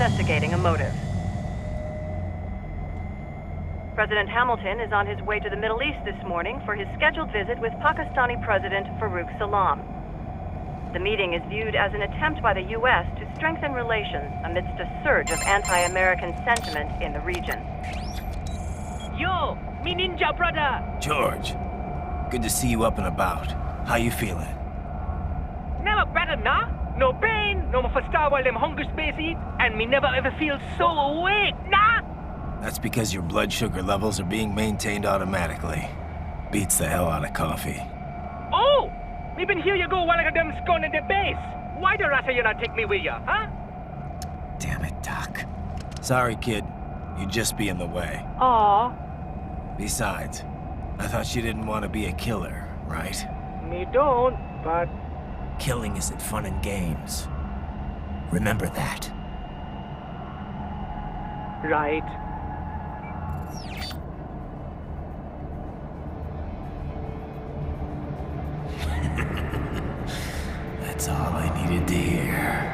investigating a motive. President Hamilton is on his way to the Middle East this morning for his scheduled visit with Pakistani President Farooq Salam. The meeting is viewed as an attempt by the U.S. to strengthen relations amidst a surge of anti-American sentiment in the region. Yo, me ninja brother! George, good to see you up and about. How you feeling? Never better, nah? No pain, no more for star while them hunger space eat, and me never ever feel so awake, nah? That's because your blood sugar levels are being maintained automatically. Beats the hell out of coffee. Oh! Me been here you go while I got them scone in the base. Why the rasta you not take me with ya, huh? Damn it, Doc. Sorry, kid. You'd just be in the way. Aw. Besides, I thought you didn't want to be a killer, right? Me don't, but... Killing isn't fun and games. Remember that. Right. That's all I needed to hear.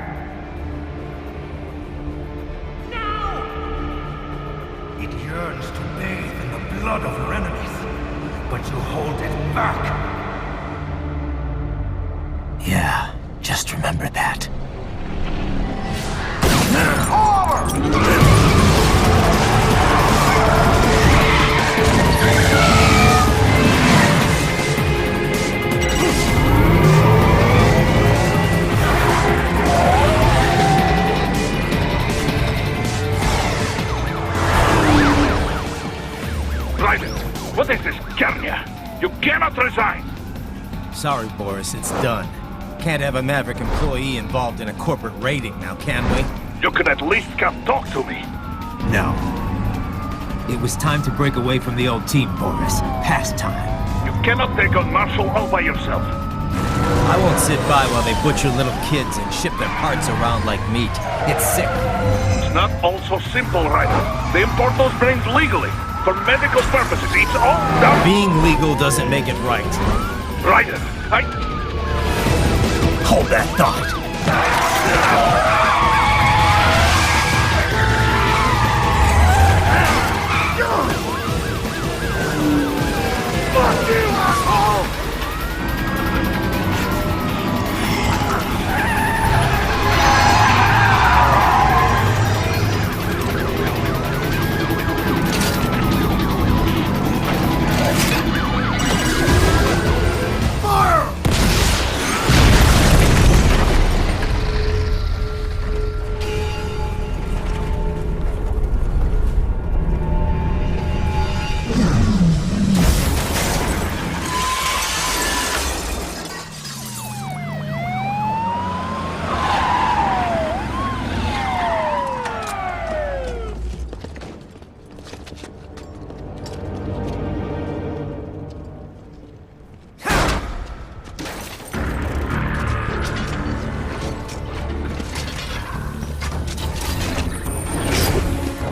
It yearns to bathe in the blood of your enemies, but you hold it back. Yeah, just remember that. Private, what is this, Garnia? You cannot resign! Sorry, Boris, it's done. Can't have a Maverick employee involved in a corporate raiding now, can we? You could at least come talk to me. No. It was time to break away from the old team, Boris. Past time. You cannot take on Marshall all by yourself. I won't sit by while they butcher little kids and ship their parts around like meat. It's sick. It's not all so simple, Ryder. They import those brains legally. For medical purposes, it's all done. Being legal doesn't make it right. Ryder, Hold that thought. Fuck you, asshole!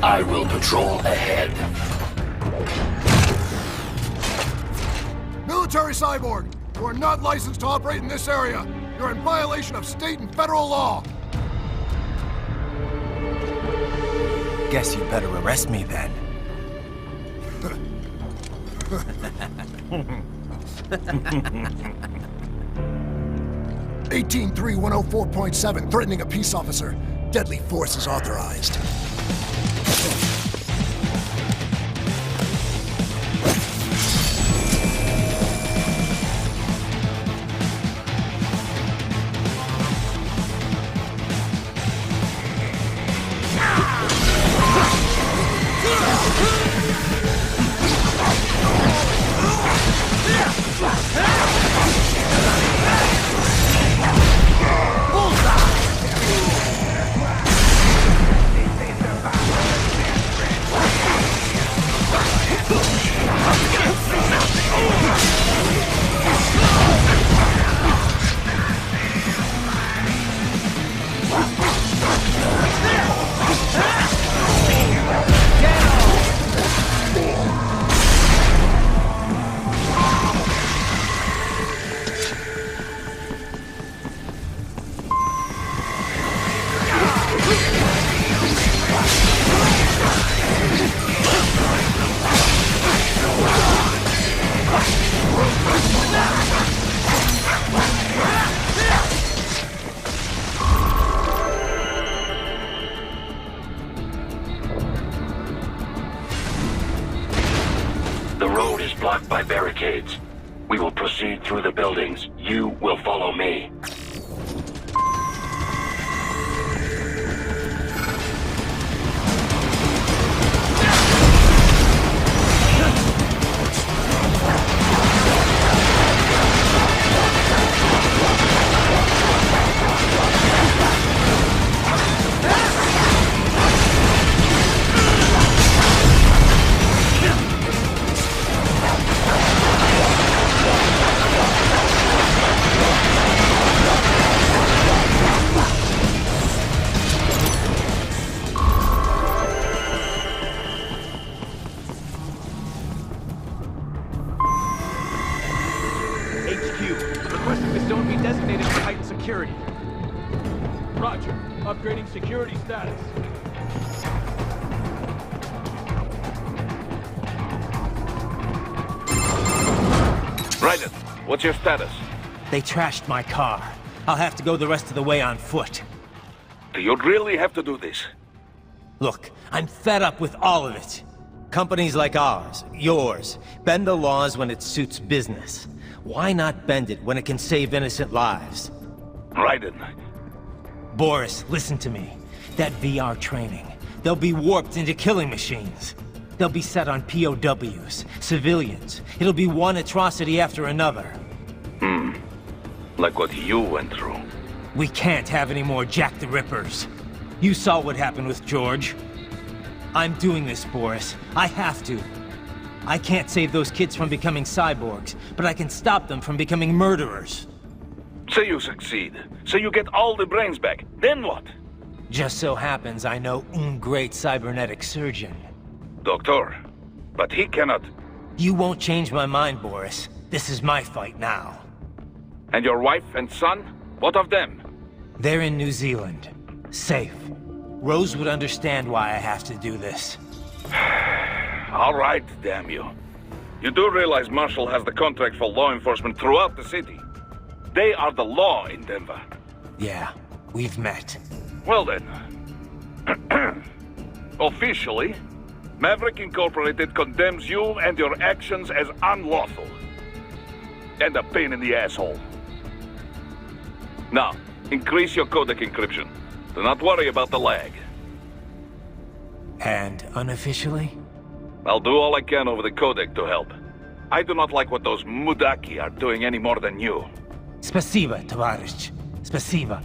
I will patrol ahead. Military Cyborg, you are not licensed to operate in this area. You're in violation of state and federal law. Guess you better arrest me then. 183-104.7, threatening a peace officer. Deadly force is authorized. barricades. We will proceed through the buildings. You will follow me. Requesting the zone be designated for heightened security. Roger. Upgrading security status. Raiden, what's your status? They trashed my car. I'll have to go the rest of the way on foot. Do you really have to do this? Look, I'm fed up with all of it. Companies like ours, yours, bend the laws when it suits business. Why not bend it when it can save innocent lives? Raiden. Boris, listen to me. That VR training, they'll be warped into killing machines. They'll be set on POWs, civilians. It'll be one atrocity after another. Like what you went through. We can't have any more Jack the Rippers. You saw what happened with George. I'm doing this, Boris. I have to. I can't save those kids from becoming cyborgs, but I can stop them from becoming murderers. Say you succeed. Say you get all the brains back. Then what? Just so happens I know un great cybernetic surgeon. Doctor. But he cannot... You won't change my mind, Boris. This is my fight now. And your wife and son? What of them? They're in New Zealand. Safe. Rose would understand why I have to do this. All right, damn you. You do realize Marshall has the contract for law enforcement throughout the city. They are the law in Denver. Yeah, we've met. Well then. Officially, Maverick Incorporated condemns you and your actions as unlawful. And a pain in the asshole. Now, increase your codec encryption. Do not worry about the lag. And unofficially? I'll do all I can over the codec to help. I do not like what those Mudaki are doing any more than you. Spasiba, Tavarish. Spasiba.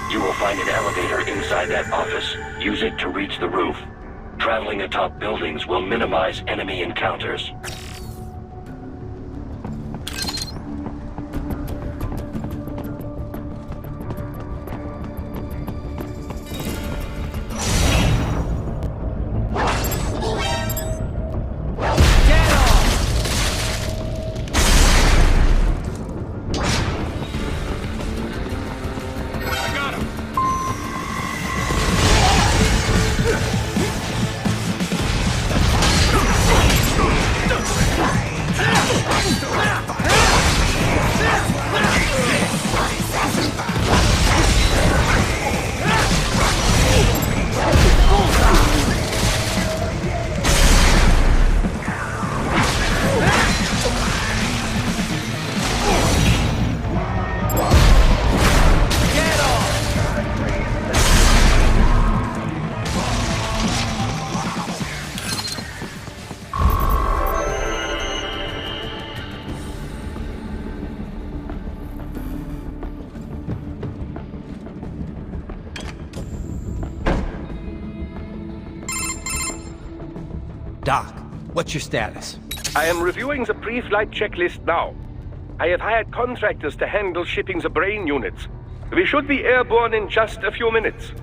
You will find an elevator inside that office. Use it to reach the roof. Traveling atop buildings will minimize enemy encounters. Ugh! What's your status? I am reviewing the pre-flight checklist now. I have hired contractors to handle shipping the brain units. We should be airborne in just a few minutes.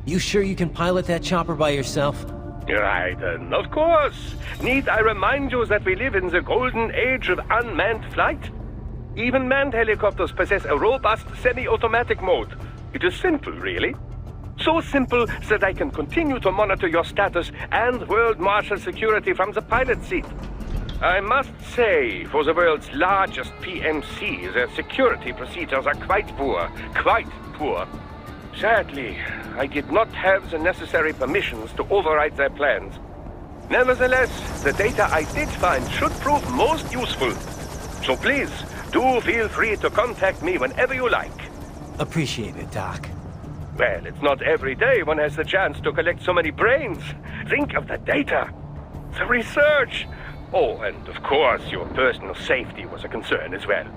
You sure you can pilot that chopper by yourself? Right, of course. Need I remind you that we live in the golden age of unmanned flight? Even manned helicopters possess a robust semi-automatic mode. It is simple, really. So simple that I can continue to monitor your status and World Marshal security from the pilot seat. I must say, for the world's largest PMC, their security procedures are quite poor. Quite poor. Sadly, I did not have the necessary permissions to override their plans. Nevertheless, the data I did find should prove most useful. So please, do feel free to contact me whenever you like. Appreciate it, Doc. Well, it's not every day one has the chance to collect so many brains. Think of the data, the research. Oh, and of course, your personal safety was a concern as well.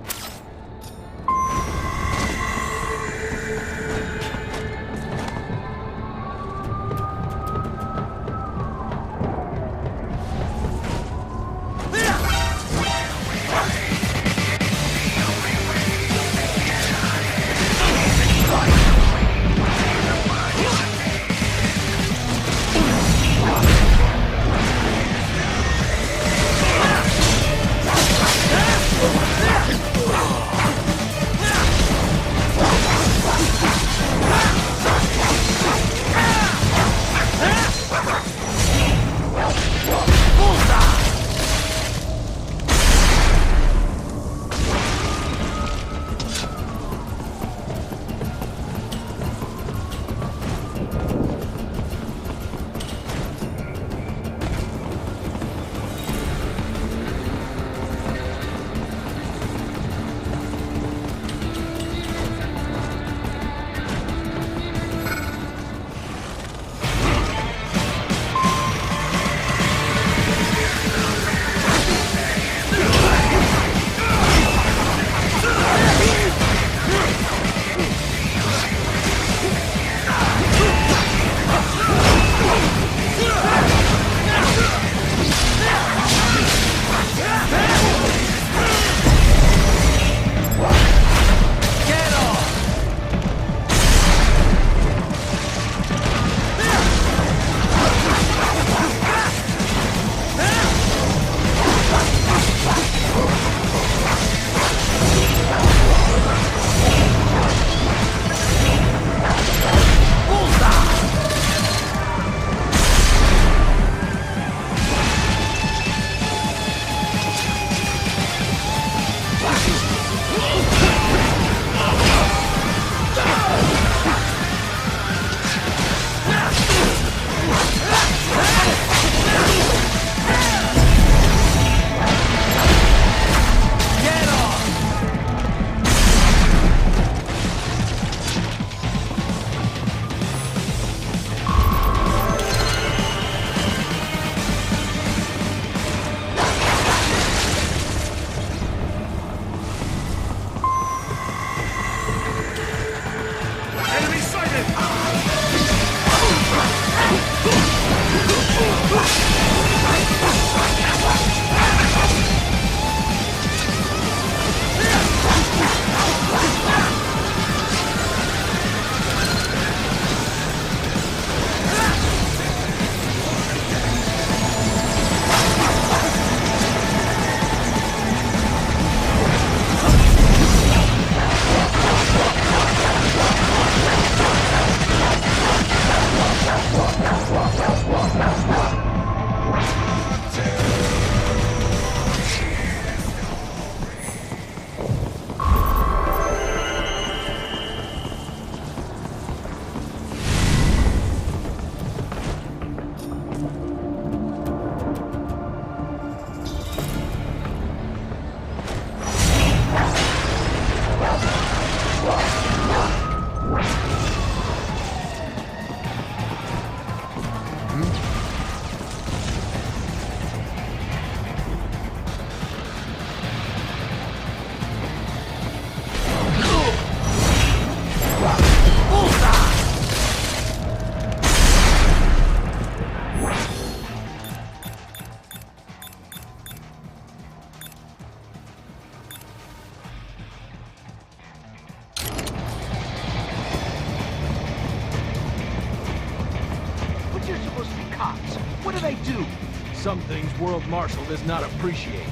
some things World Marshal does not appreciate.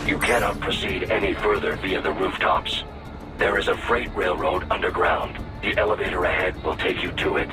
You cannot proceed any further via the rooftops. There is a freight railroad underground. The elevator ahead will take you to it.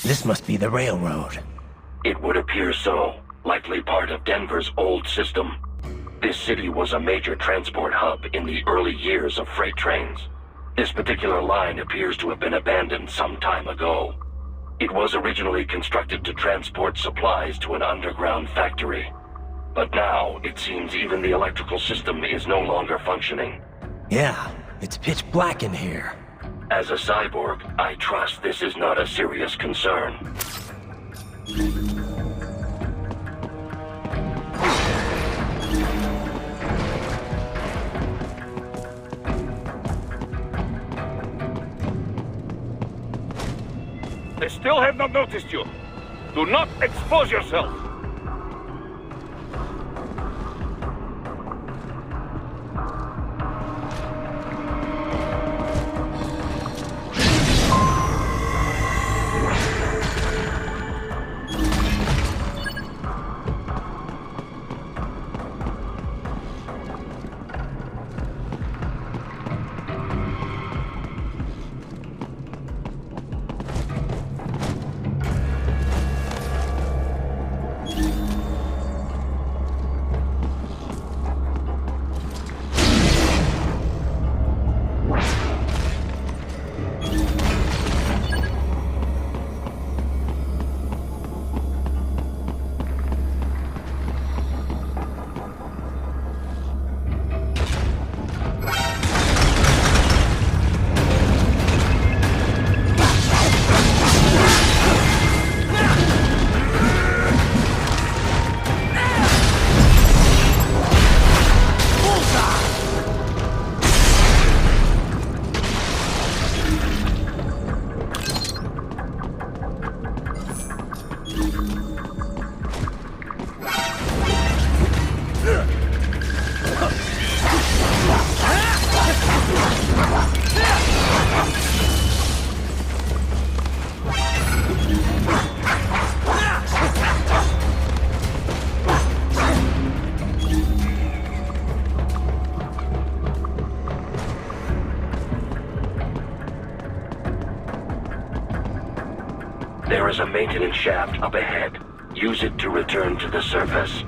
This must be the railroad. It would appear so, likely part of Denver's old system. This city was a major transport hub in the early years of freight trains. This particular line appears to have been abandoned some time ago. It was originally constructed to transport supplies to an underground factory. But now, it seems even the electrical system is no longer functioning. Yeah, it's pitch black in here. As a cyborg, I trust this is not a serious concern. They still have not noticed you. Do not expose yourself. There is a maintenance shaft up ahead. Use it to return to the surface.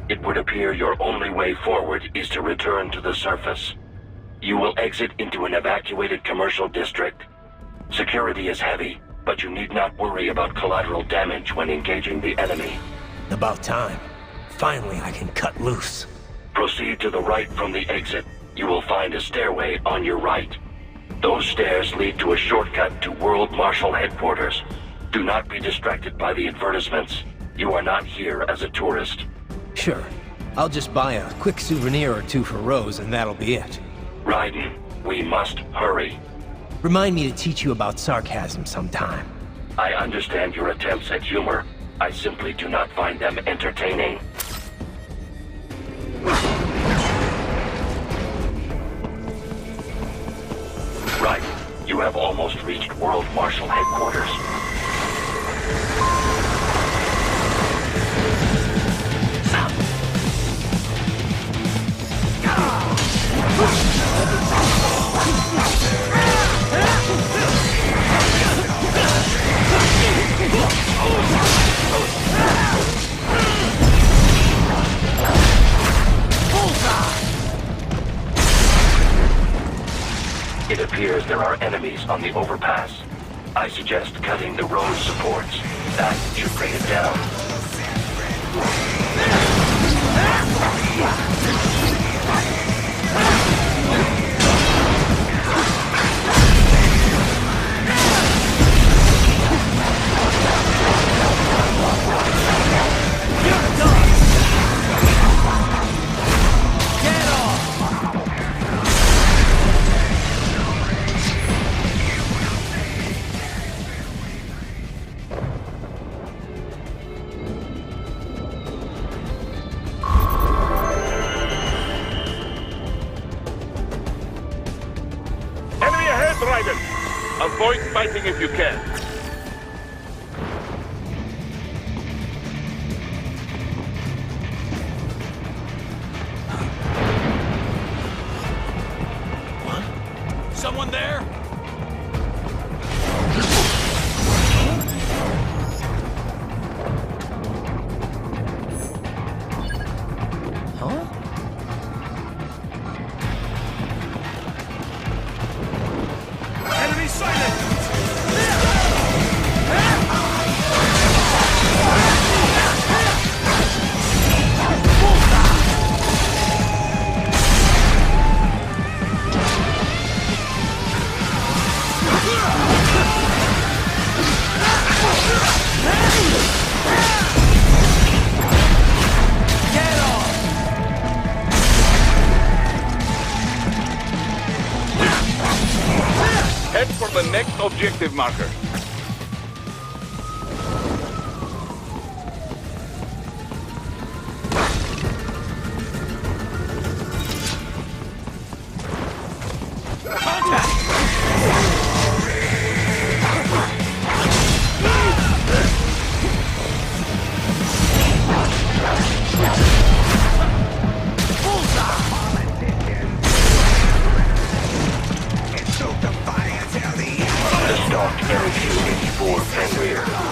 It would appear your only way forward is to return to the surface. You will exit into an evacuated commercial district. Security is heavy, but you need not worry about collateral damage when engaging the enemy. About time. Finally, I can cut loose. Proceed to the right from the exit. You will find a stairway on your right. Those stairs lead to a shortcut to World Marshal Headquarters. Do not be distracted by the advertisements. You are not here as a tourist. Sure. I'll just buy a quick souvenir or two for Rose, and that'll be it. Raiden, we must hurry. Remind me to teach you about sarcasm sometime. I understand your attempts at humor. I simply do not find them entertaining. Right. You have almost reached World Marshal Headquarters. It appears there are enemies on the overpass. I suggest cutting the road supports. That should bring it down. Avoid fighting if you can. What? Someone there? Head for the next objective marker.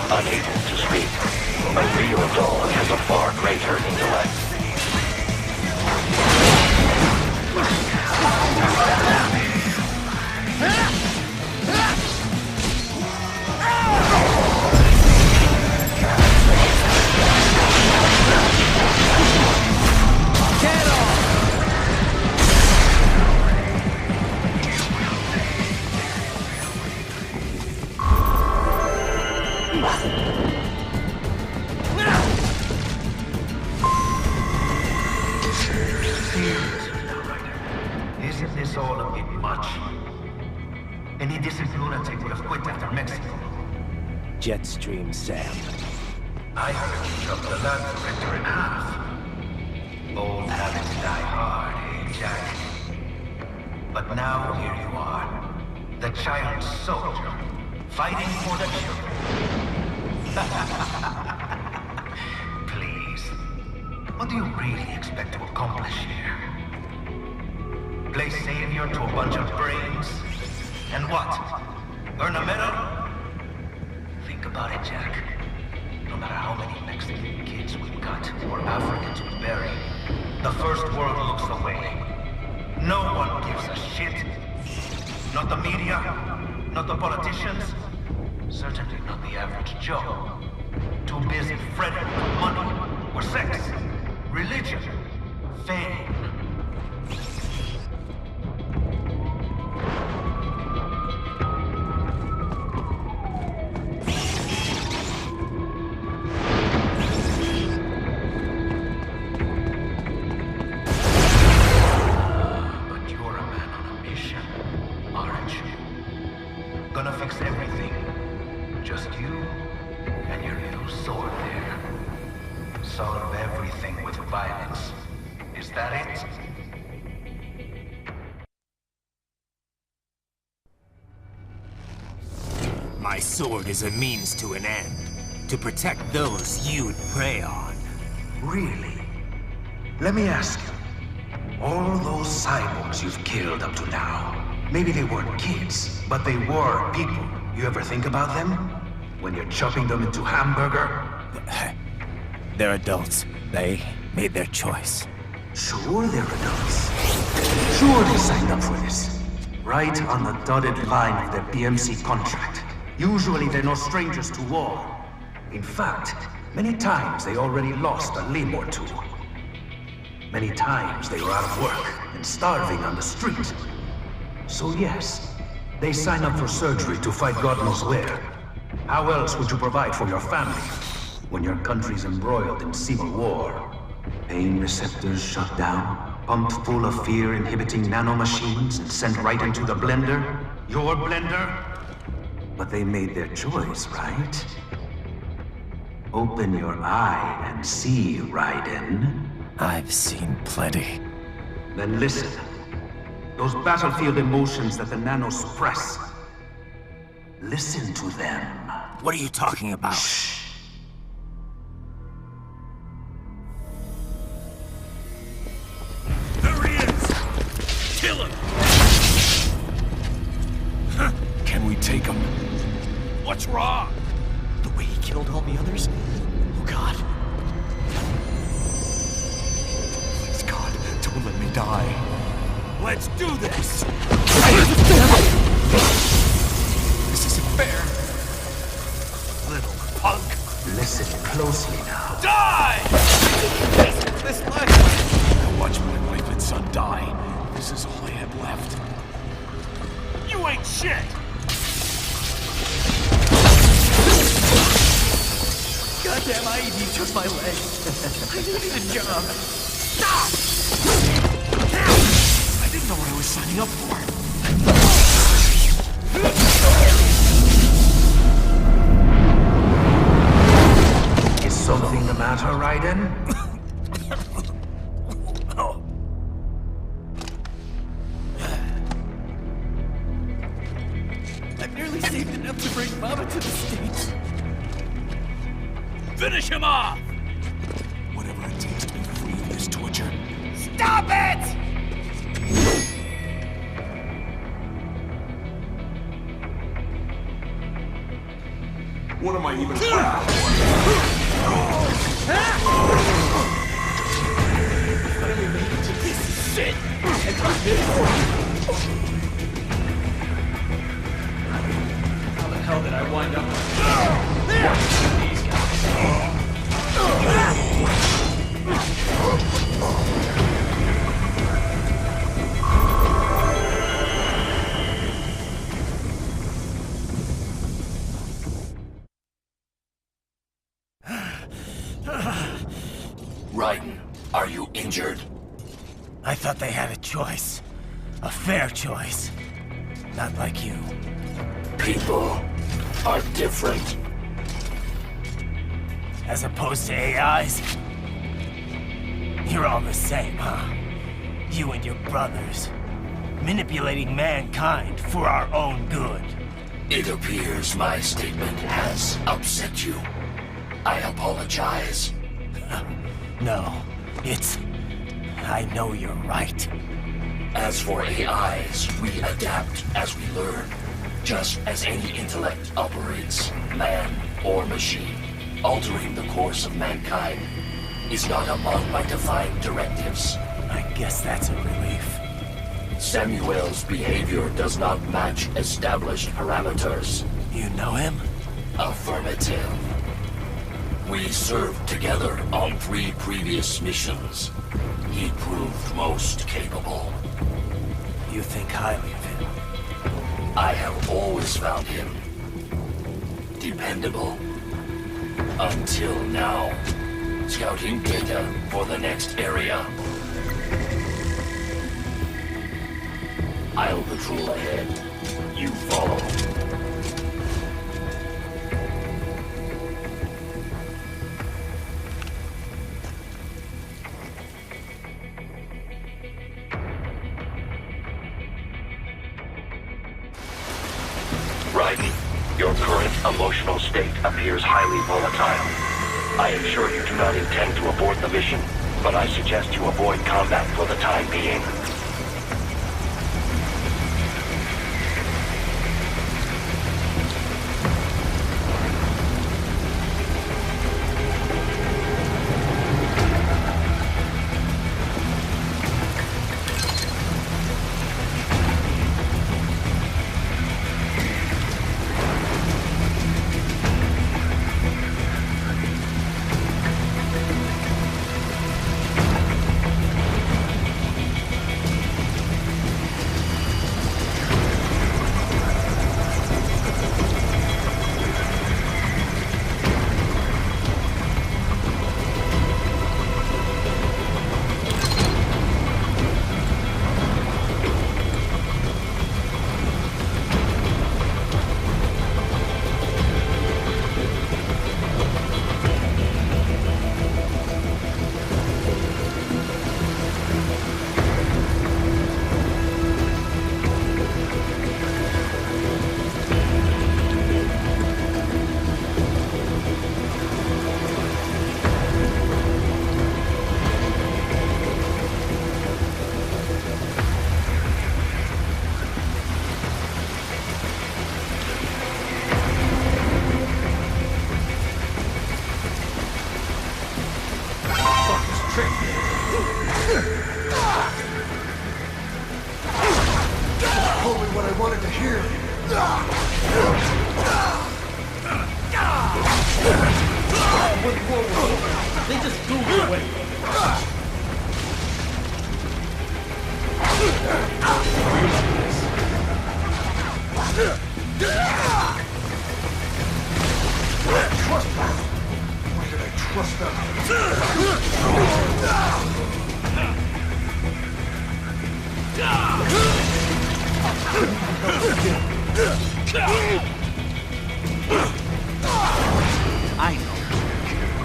Unable to speak. A real dog has a far greater intellect. Isn't this all a bit much? Any decent lunatic would have quit after Mexico. Jetstream, Sam. I heard you chopped the land director in half. Old habits die hard, eh, Jack? But now here you are, the child soldier, fighting for the children. Please, what do you really expect to accomplish here? Play savior to a bunch of brains? And what? Earn a medal? Think about it, Jack. No matter how many Mexican kids we've got, or Africans we bury, the first world looks away. No one gives a shit. Not the media, not the politicians, Certainly not the average Joe. Too busy fretting for money, or sex, religion, fame. But you're a man on a mission, aren't you? Gonna fix everything. Just you and your little sword there. Solve everything with violence. Is that it? My sword is a means to an end. To protect those you'd prey on. Really? Let me ask you. All those cyborgs you've killed up to now, maybe they weren't kids, but they were people. You ever think about them? When you're chopping them into hamburger? They're adults. They made their choice. Sure they're adults. Sure they signed up for this. Right on the dotted line of their BMC contract. Usually they're no strangers to war. In fact, many times they already lost a limb or two. Many times they were out of work and starving on the street. So yes, they sign up for surgery to fight God knows where. How else would you provide for your family when your country's embroiled in civil war? Pain receptors shut down, pumped full of fear-inhibiting nanomachines and sent right into the blender? Your blender? But they made their choice, right? Open your eye and see, Raiden. I've seen plenty. Then listen. Those battlefield emotions that the nanos suppress. Listen to them. What are you talking about? Shh. There he is! Kill him! Can we take him? What's wrong? The way he killed all the others? Oh God. Please, God, don't let me die. Let's do this! This isn't fair. Little punk. Listen closely now. Die! This life. I watched my wife and son die. This is all I had left. You ain't shit! Goddamn, I need just my leg. I needed a job. Stop! I didn't know what I was signing up for. Is something the matter, Raiden? I've nearly saved enough to bring Mama to the States. Finish him off! Whatever it takes to be free of this torture. Stop it! What am I even fighting Finally made it to this shit! And got this. How the hell did I wind up with these guys? Raiden, are you injured? I thought they had a choice. A fair choice. Not like you. People are different. As opposed to AIs? You're all the same, huh? You and your brothers. Manipulating mankind for our own good. It appears my statement has upset you. I apologize. No, it's... I know you're right. As for AIs, we adapt as we learn. Just as any intellect operates, man or machine. Altering the course of mankind is not among my defined directives. I guess that's a relief. Samuel's behavior does not match established parameters. You know him? Affirmative. We served together on 3 previous missions. He proved most capable. You think highly of him? I have always found him dependable. Until now. Scouting data for the next area. I'll patrol ahead. You follow. Raiden, your current emotional state appears highly volatile. I am sure you do not intend to abort the mission, but I suggest you avoid combat for the time being. Told me what I wanted to hear. They just threw me away. Trust them. Why did I trust them?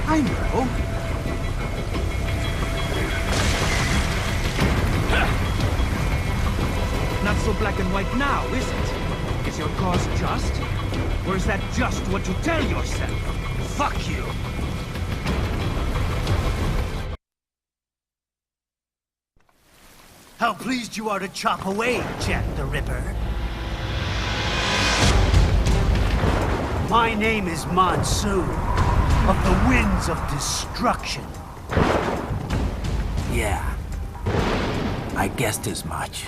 I know. Not so black and white now, is it? Is your cause just? Or is that just what you tell yourself? Fuck you! How pleased you are to chop away, Jack the Ripper. My name is Monsoon, of the Winds of Destruction. Yeah. I guessed as much.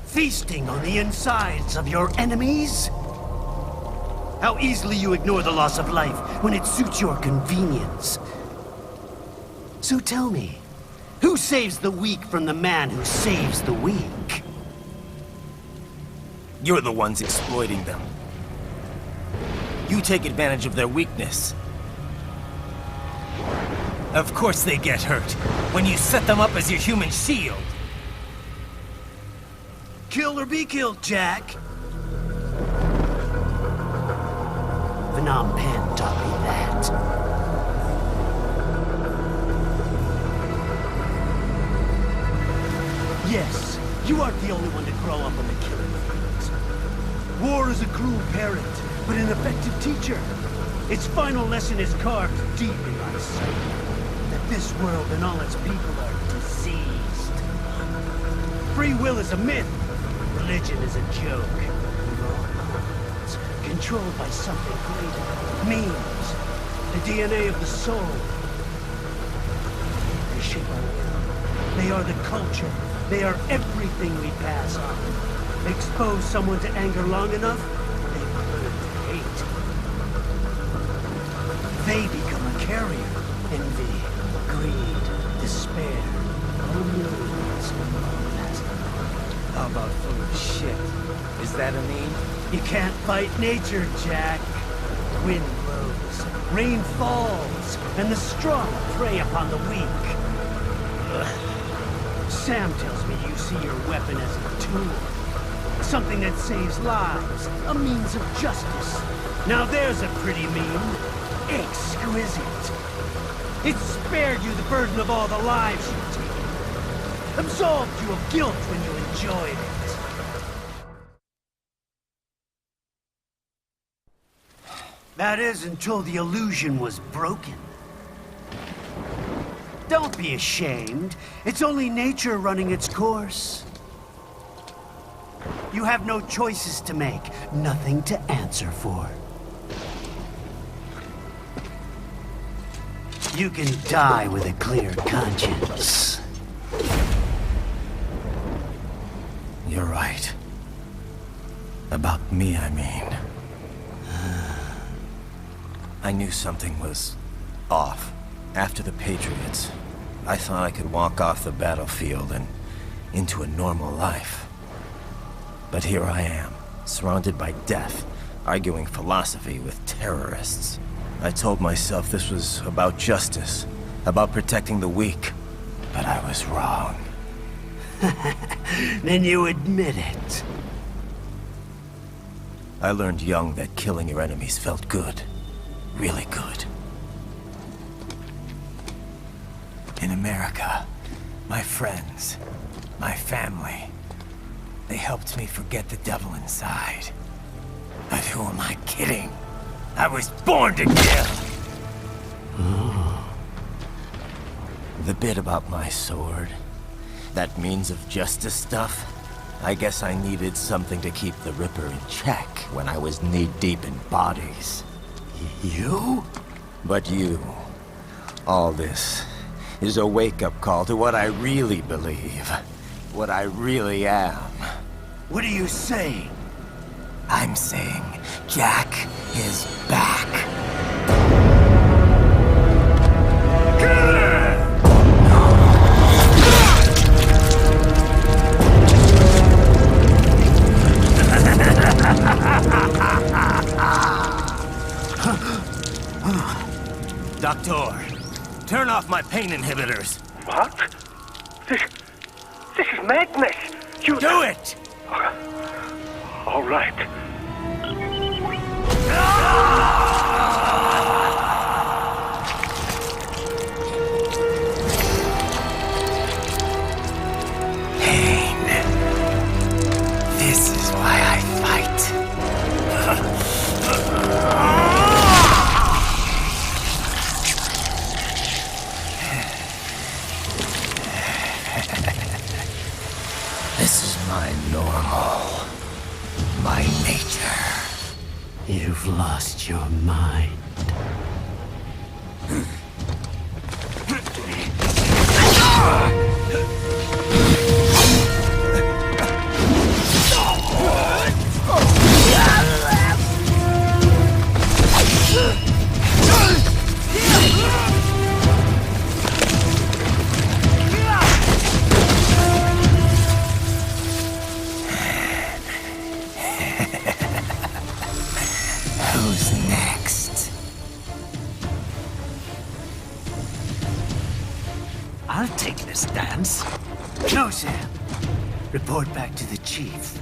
Feasting on the insides of your enemies? How easily you ignore the loss of life when it suits your convenience. So tell me, who saves the weak from the man who saves the weak? You're the ones exploiting them. You take advantage of their weakness. Of course they get hurt when you set them up as your human shield. Kill or be killed, Jack. Phnom Penh taught me that. Yes, you aren't the only one to grow up on the killing War is a cruel parent, but an effective teacher. Its final lesson is carved deep in my soul. That this world and all its people are diseased. Free will is a myth. Religion is a joke. We're all minds, controlled by something greater. Memes. The DNA of the soul. They shape our world. They are the culture. They are everything we pass on. Expose someone to anger long enough, they learn to hate. They become a carrier. Envy, greed, despair, loneliness. How about full of shit? Is that a meme? You can't fight nature, Jack. Wind blows, rain falls, and the strong prey upon the weak. Sam tells me you see your weapon as a tool. Something that saves lives, a means of justice. Now there's a pretty meme. Exquisite. It spared you the burden of all the lives you've taken. Absolved you of guilt when you enjoyed it. That is until the illusion was broken. Don't be ashamed. It's only nature running its course. You have no choices to make, nothing to answer for. You can die with a clear conscience. You're right. About me, I mean. I knew something was off. After the Patriots, I thought I could walk off the battlefield and into a normal life. But here I am, surrounded by death, arguing philosophy with terrorists. I told myself this was about justice, about protecting the weak. But I was wrong. Then you admit it. I learned young that killing your enemies felt good. Really good. In America, my friends, my family, they helped me forget the devil inside. But who am I kidding? I was born to kill! The bit about my sword, that means of justice stuff, I guess I needed something to keep the Ripper in check when I was knee-deep in bodies. You? But you, all this, is a wake-up call to what I really believe. What I really am. What are you saying? I'm saying Jack is back. Doctor, turn off my pain inhibitors. What? This is madness. You do it! All right. Pain. This is why I fight. This is my normal. My nature. You've lost your mind. Who's next? I'll take this dance. No, Sam. Report back to the chief.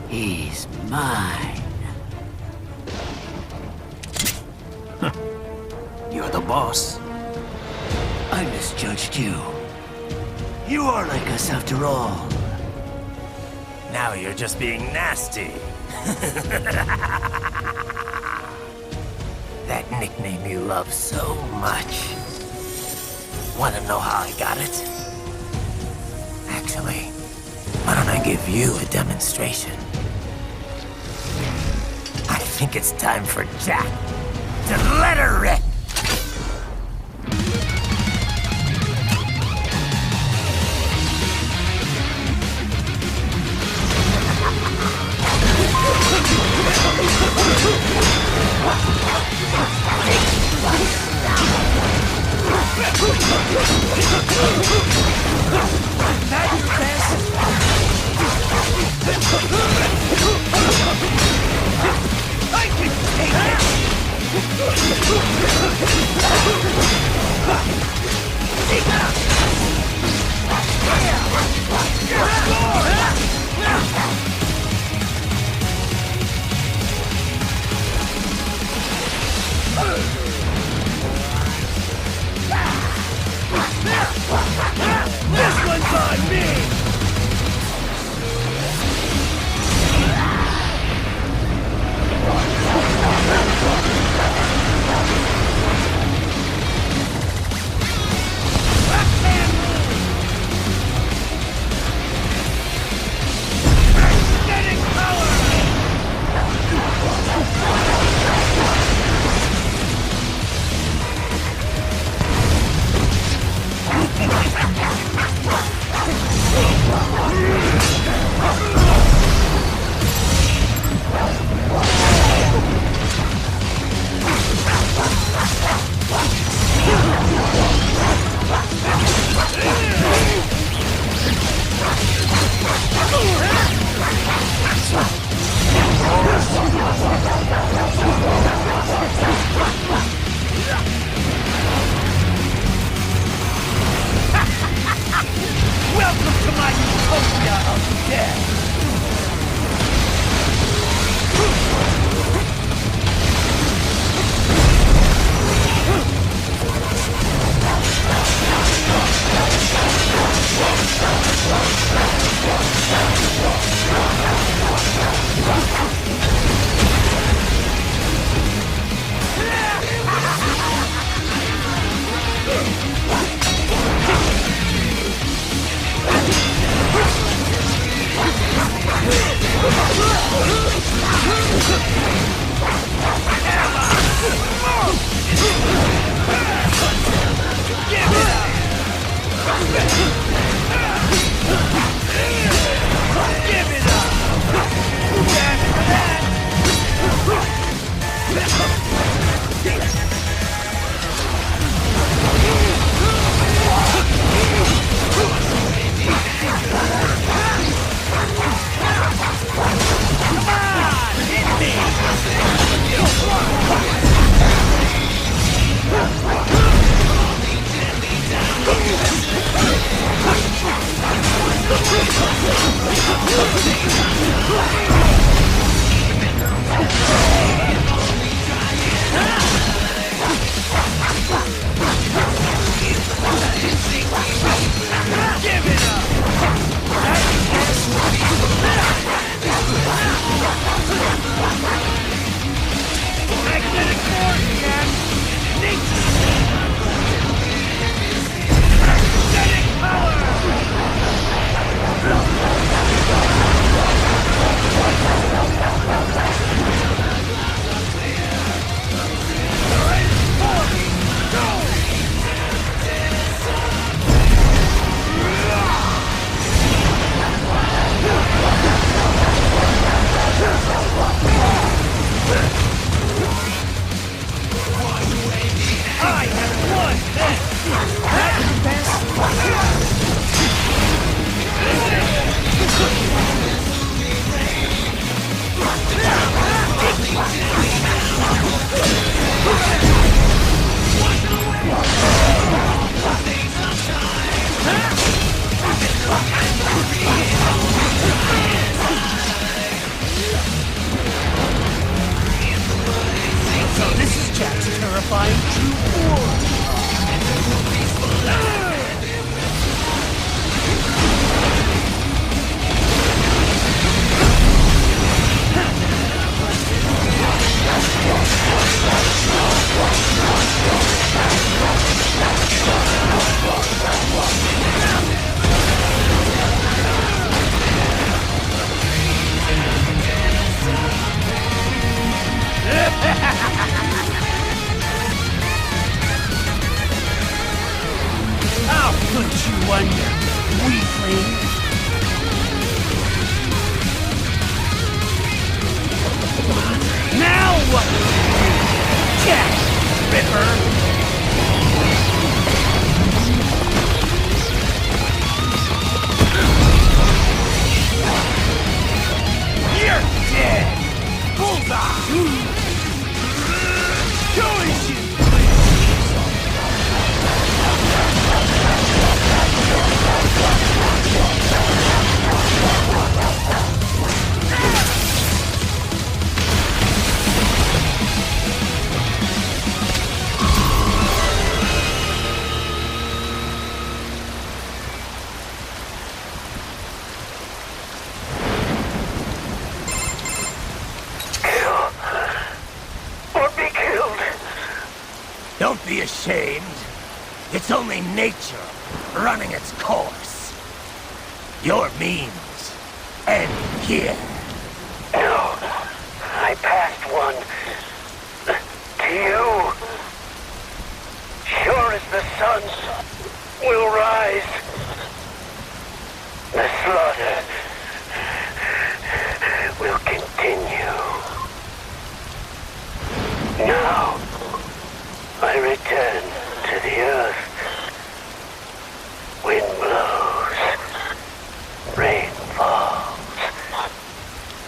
He's mine. You're the boss. I misjudged you. You are like us after all. Now you're just being nasty. That nickname you love so much. Want to know how I got it? Actually, why don't I give you a demonstration? I think it's time for Jack to let her rip. This one's on me! put you under, weakling. Now what will you do, Jack the Ripper? You're dead! Bullseye! Choice you! Don't be ashamed. It's only nature running its course. Your means end here. No, I passed one. To you. Sure as the sun will rise. The slaughter will continue. Now, I return to the earth. Wind blows. Rain falls.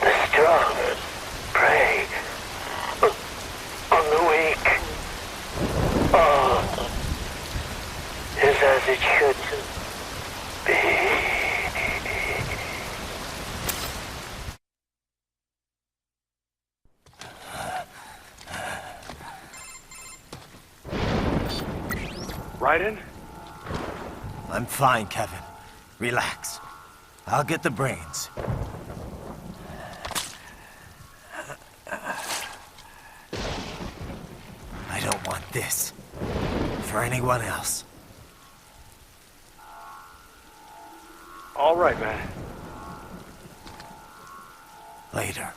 The strong prey on the weak. All is as it should be. Raiden? I'm fine, Kevin. Relax. I'll get the brains. I don't want this. For anyone else. All right, man. Later.